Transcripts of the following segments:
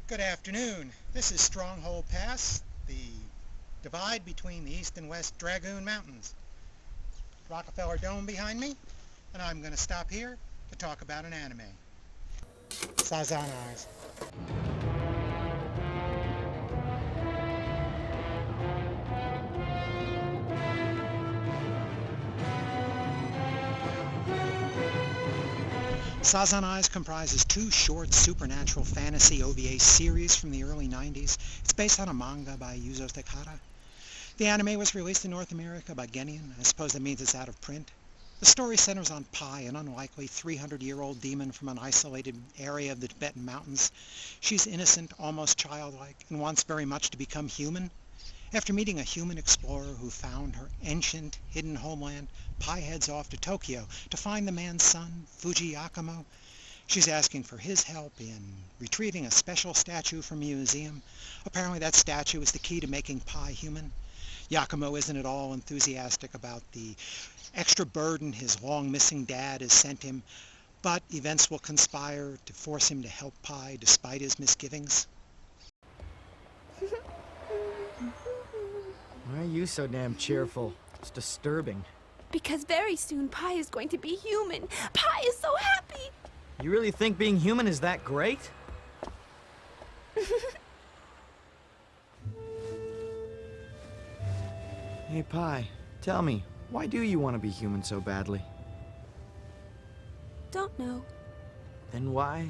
Good afternoon. This is Stronghold Pass, the divide between the east and west Dragoon Mountains. Rockefeller Dome behind me, and I'm going to stop here to talk about an anime. Sazanars. Sazan Eyes comprises two short supernatural fantasy OVA series from the early 90s. It's based on a manga by Yuzo Takara. The anime was released in North America by Genion. I suppose that means it's out of print. The story centers on Pai, an unlikely 300-year-old demon from an isolated area of the Tibetan mountains. She's innocent, almost childlike, and wants very much to become human. After meeting a human explorer who found her ancient, hidden homeland, Pai heads off to Tokyo to find the man's son, Fuji Yakumo. She's asking for his help in retrieving a special statue from a museum. Apparently that statue is the key to making Pai human. Yakumo isn't at all enthusiastic about the extra burden his long-missing dad has sent him, but events will conspire to force him to help Pai despite his misgivings. Why are you so damn cheerful? It's disturbing. Because very soon Pai is going to be human. Pai is so happy! You really think being human is that great? Hey, Pai, tell me, why do you want to be human so badly? Don't know. Then why?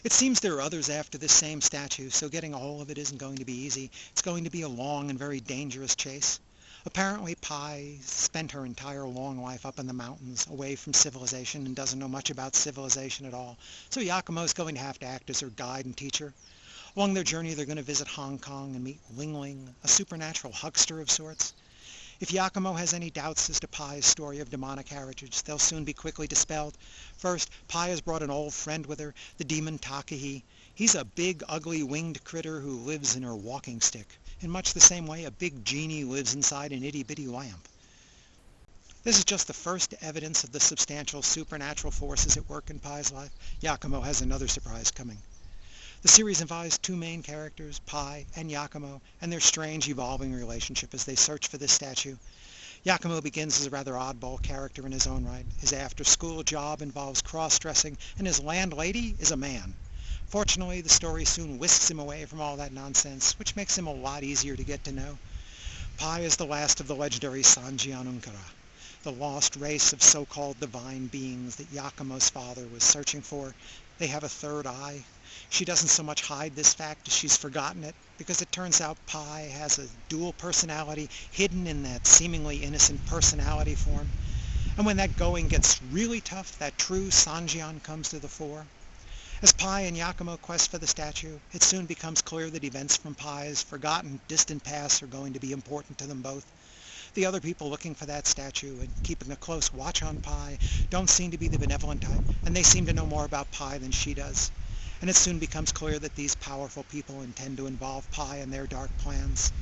It seems there are others after this same statue, so getting a hold of it isn't going to be easy. It's going to be a long and very dangerous chase. Apparently Pai spent her entire long life up in the mountains, away from civilization, and doesn't know much about civilization at all. So Yakumo's going to have to act as her guide and teacher. Along their journey, they're going to visit Hong Kong and meet Ling Ling, a supernatural huckster of sorts. If Yakumo has any doubts as to Pai's story of demonic heritage, they'll soon be quickly dispelled. First, Pai has brought an old friend with her, the demon Takahi. He's a big, ugly, winged critter who lives in her walking stick. In much the same way a big genie lives inside an itty-bitty lamp. This is just the first evidence of the substantial supernatural forces at work in Pai's life. Yakumo has another surprise coming. The series involves two main characters, Pai and Yakumo, and their strange evolving relationship as they search for this statue. Yakumo begins as a rather oddball character in his own right. His after-school job involves cross-dressing, and his landlady is a man. Fortunately, the story soon whisks him away from all that nonsense, which makes him a lot easier to get to know. Pai is the last of the legendary Sanjianunkara, the lost race of so-called divine beings that Yakumo's father was searching for. They have a third eye. She doesn't so much hide this fact as she's forgotten it, because it turns out Pai has a dual personality hidden in that seemingly innocent personality form. And when that going gets really tough, that true Sanjian comes to the fore. As Pai and Yakumo quest for the statue, it soon becomes clear that events from Pai's forgotten, distant past are going to be important to them both. The other people looking for that statue and keeping a close watch on Pai don't seem to be the benevolent type, and they seem to know more about Pai than she does. And it soon becomes clear that these powerful people intend to involve Pai in their dark plans.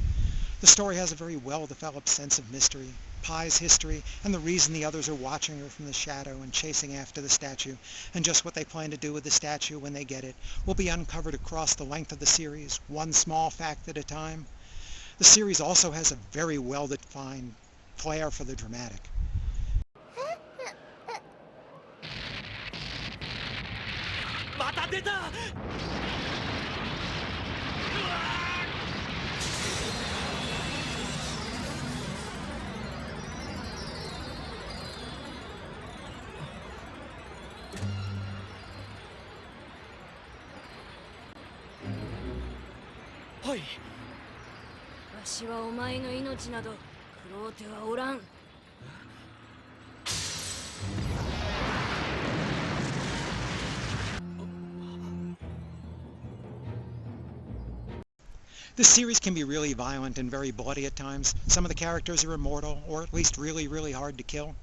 The story has a very well-developed sense of mystery, Pai's history, and the reason the others are watching her from the shadow and chasing after the statue, and just what they plan to do with the statue when they get it, will be uncovered across the length of the series, one small fact at a time. The series also has a very well-defined flair for the dramatic. Pai! わしはお前の命など食ろうてはおらん。This series can be really violent and very bloody at times. Some of the characters are immortal, or at least really, really hard to kill.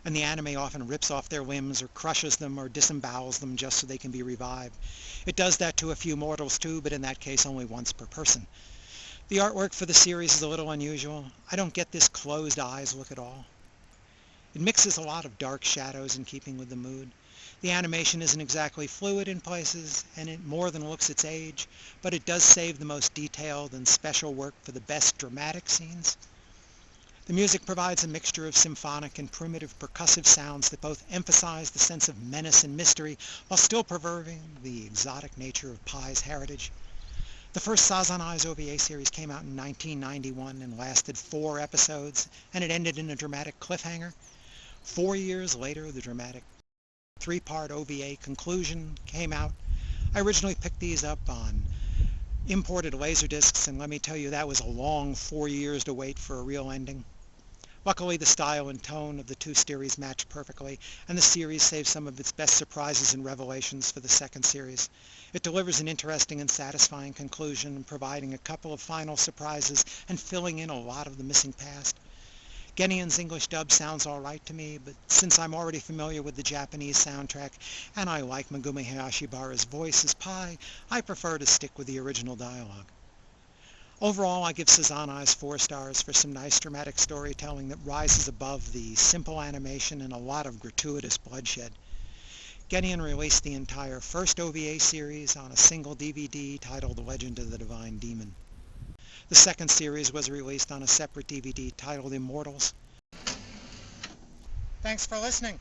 And the anime often rips off their limbs or crushes them or disembowels them just so they can be revived. It does that to a few mortals too, but in that case only once per person. The artwork for the series is a little unusual. I don't get this closed eyes look at all. It mixes a lot of dark shadows in keeping with the mood. The animation isn't exactly fluid in places, and it more than looks its age, but it does save the most detailed and special work for the best dramatic scenes. The music provides a mixture of symphonic and primitive percussive sounds that both emphasize the sense of menace and mystery while still preserving the exotic nature of Pai's heritage. The first Sazanai's OVA series came out in 1991 and lasted 4 episodes, and it ended in a dramatic cliffhanger. 4 years later, the dramatic 3-part OVA conclusion came out. I originally picked these up on imported Laserdiscs, and let me tell you, that was a long 4 years to wait for a real ending. Luckily, the style and tone of the 2 series match perfectly, and the series saves some of its best surprises and revelations for the second series. It delivers an interesting and satisfying conclusion, providing a couple of final surprises and filling in a lot of the missing past. Genian's English dub sounds alright to me, but since I'm already familiar with the Japanese soundtrack, and I like Megumi Hayashibara's voice as Pai, I prefer to stick with the original dialogue. Overall, I give Sazanai's 4 stars for some nice dramatic storytelling that rises above the simple animation and a lot of gratuitous bloodshed. Genian released the entire first OVA series on a single DVD titled The Legend of the Divine Demon. The second series was released on a separate DVD titled Immortals. Thanks for listening.